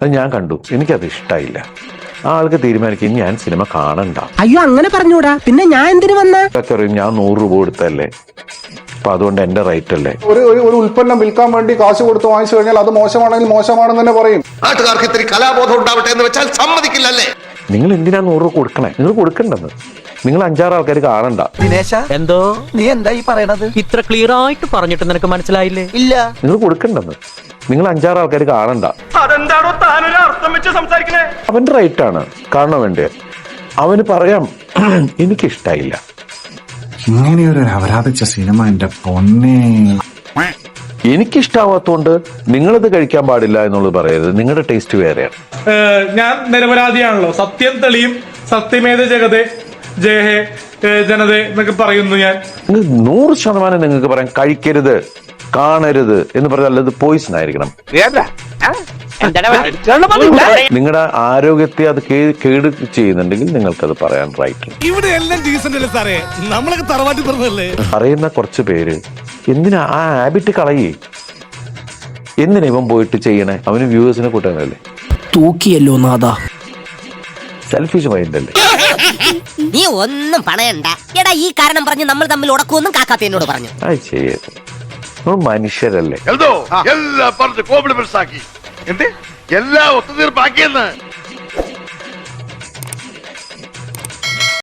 അത് ഞാൻ കണ്ടു, എനിക്കത് ഇഷ്ടമായില്ല. ആ ആൾക്ക് തീരുമാനിക്കും ഞാൻ സിനിമ കാണണ്ട. അയ്യോ അങ്ങനെ പറഞ്ഞൂടാ, പിന്നെ ഞാൻ എന്തിനു വന്ന? ഞാൻ 100 രൂപ കൊടുത്തല്ലേ, അപ്പൊ അതുകൊണ്ട് എന്റെ റൈറ്റ് അല്ലേ. ഒരു ഉൽപ്പന്നം വിൽക്കാൻ വേണ്ടി കാശ് കൊടുത്ത് വാങ്ങിച്ചു കഴിഞ്ഞാൽ അത് മോശമാണെങ്കിൽ മോശമാണെന്ന് തന്നെ പറയും. നാട്ടുകാർക്ക് ഇത്തിരി കലാബോധം ഉണ്ടാവട്ടെ എന്ന് വെച്ചാൽ സമ്മതിക്കില്ലല്ലേ? നിങ്ങൾ എന്തിനാ 100 രൂപ കൊടുക്കണേ? നിങ്ങൾ കൊടുക്കണ്ടെന്ന്. നിങ്ങൾ 5-6 ആൾക്കാർ കാണണ്ട. ദിനേശ, എന്തോ നീ എന്താ ഈ പറയണത്? ഇത്ര ക്ലിയർ ആയിട്ട് പറഞ്ഞിട്ട് നിനക്ക് മനസ്സിലായില്ലേ? ഇല്ല. നിങ്ങൾ കൊടുക്കണ്ടെന്ന്. നിങ്ങൾ 5-6 ആൾക്കാർ കാണണ്ട. അതെന്താണോ താനൊരു അർത്ഥം വെച്ച് സംസാരിക്കണേ? അവന്റെ റൈറ്റ് ആണ്, കാണാൻ വേണ്ടി. അവന് പറയാം എനിക്കിഷ്ടായില്ല. ഇങ്ങനെയൊരു അപരാധിച്ച സിനിമ എന്റെ പൊന്നെ. എനിക്കിഷ്ടാവാത്തോണ്ട് നിങ്ങളിത് കഴിക്കാൻ പാടില്ല എന്നുള്ളത് പറയരുത്. നിങ്ങളുടെ ടേസ്റ്റ് വേറെയാണ്. ഞാൻ നിരപരാധിയാണല്ലോ, സത്യം തെളിയും, സത്യമേത ജഗതേ ജയഹേ ജനതേ എന്നൊക്കെ പറയുന്നു ഞാൻ. 100% നിങ്ങൾക്ക് പറയാം കഴിക്കരുത്, കാണരുത് എന്ന് പറഞ്ഞാൽ അത് പോയിസൺ ആയിരിക്കണം. നിങ്ങളുടെ ആരോഗ്യത്തെ അത് കേട് ചെയ്യുന്നുണ്ടെങ്കിൽ നിങ്ങൾക്കത് പറയാൻ റൈറ്റ്. ഇവിടെ എല്ലാം ഡീസന്റ് അല്ലേ സാറേ? നമ്മളൊക്കെ തറവാട്ടി പറഞ്ഞല്ലേ? പറയുന്ന കുറച്ച് പേര് എന്തിനാ ആ ഹാബിറ്റ് കളയേ? എന്തിനാ ഇവൻ പോയിട്ട് ചെയ്യണേ? അവന് വ്യൂവേഴ്സിനെ കൂട്ടാനല്ലേ? തൂക്കിയല്ലോ നാദാ. സെൽഫിഷ് മൈൻഡ് അല്ലേ? നീ ഒന്നും പണയണ്ട എടാ, ഈ കാരണം പറഞ്ഞ് നമ്മൾ തമ്മിൽ ഉടക്കുമെന്നും കാക്കാത്തേനോട് പറഞ്ഞു. അത് ചെയ്യരുത്. നമ്മൾ മനുഷ്യരല്ലേ? എല്ലാം പറഞ്ഞ് കോംപ്ലിമെന്റ്സ് ആക്കി, എല്ലാ ഒത്തുതീർപ്പാക്കിയെന്ന്